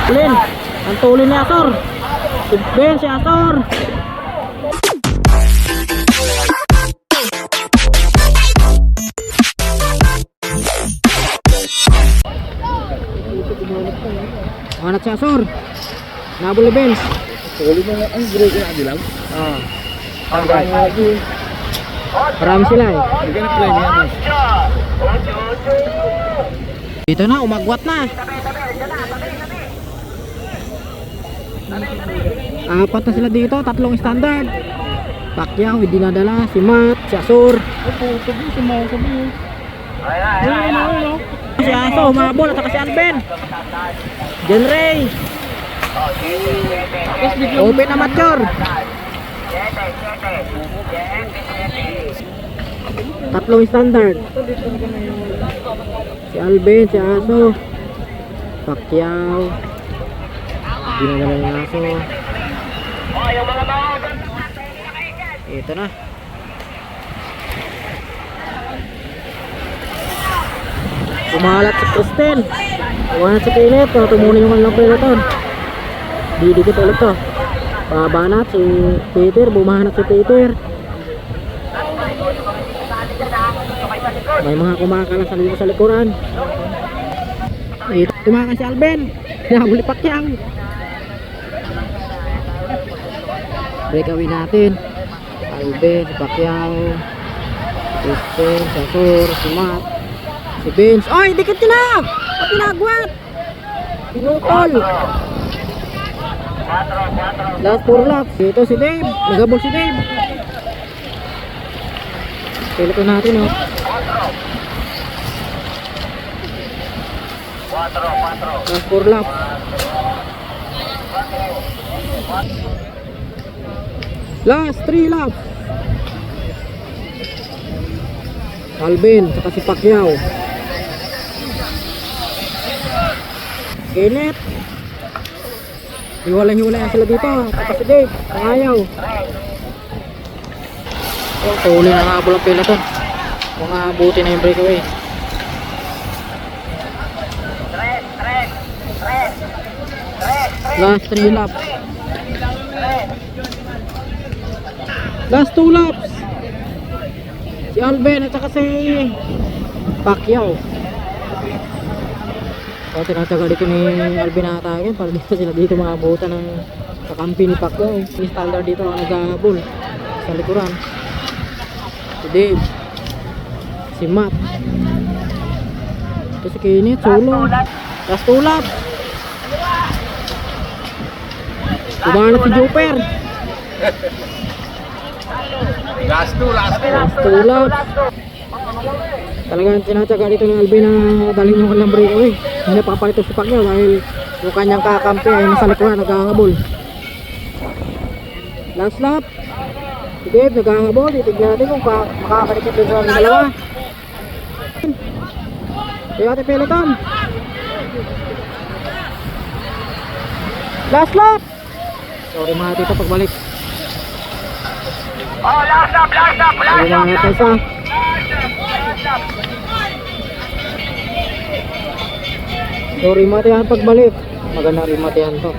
Tulin. Ang tulin ni Asor. Si Ben, si Asor. Manat si Asor. Nabol ni Ben. Huli mo nga ang break na dilaw. Ah. Hanggang lagi. Marami sila eh. Hindi ka na-play niya. Dito na, umagwat na. Apat na sila dito, tatlong standard. Pacquiao, dinadala, si Matt, si Asor. Si Aso, humabol, at saka si Alben. John Ray. Open amateur. Tatlong standard. Si Alben, si Aso, Pacquiao. Dinadala ni Aso. Ito na. Kumalat si Kristen. Kumalat si Kenneth. Tumunin yung kanilang peloton. Didikit ulit to. Babanat si Peter. Bumahanap si Peter. May mga kumakalas sa likuran. Ito, tumakas si Alben. Nahuli Pacquiao. Breakaway natin. Alben, si Pacquiao, Kristen, si Asor, si Matt, si Vince. Oy, dikit yun na! At pinagwat! Pinutol! Last 4 laps. Dito si Dave. Nagabol si Dave. Piloto natin, oh. Last 4 laps. Last 3 laps. Alben, saka si Pacquiao. Kenneth. Hiwalay-hiwalay sila dito. Saka si Dave, ayaw. Oh, tuloy na nga ang peloton. Kung abutin na yung breakaway. Last 3 laps. Last 2 laps. Si Alben at saka si Pacquiao. O, tinataga dito ni Alben na atake para dito sila dito maabutan ng kakampi ni Pacquiao. Yung standard dito ang naghahabol sa likuran. Si Dave, si Matt, ito si Kenneth solo. Last 2 laps. Kumanat si Jupiter. Last 2 laps. Talagang tinatsaga dito ng Alben na dalhin yung kanilang breakaway. Hindi papalito si Pacquiao dahil yung kanyang kakampi ay nasa likuran naghahabol. Last lap. Si Dave naghahabol. Titignan natin kung makakalikot din sa dalawa. Kaya ating peloton. Last lap. Sorry mga tito pagbalik. Oh, last up. Ay mga tesa. So rimatihan pagbalik. Maganda rimatihan to.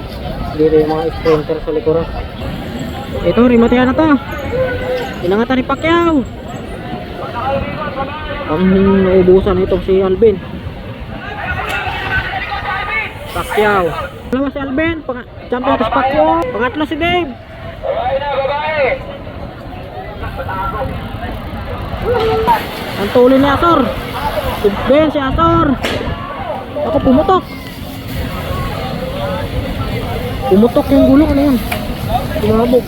Dito yung mga sprinter sa likuran. Ito rimatihan na to. Inangatan ni Pacquiao. Ang naubusan itong si Alben. Pacquiao. Dalawa si Alben. Champion si Pacquiao. Pangatlo si Dave. Ang tuloy ni Asor. Si Ben, si Asor. Ako pumutok. Pumutok yung gulong. Ano yun? Tumabog.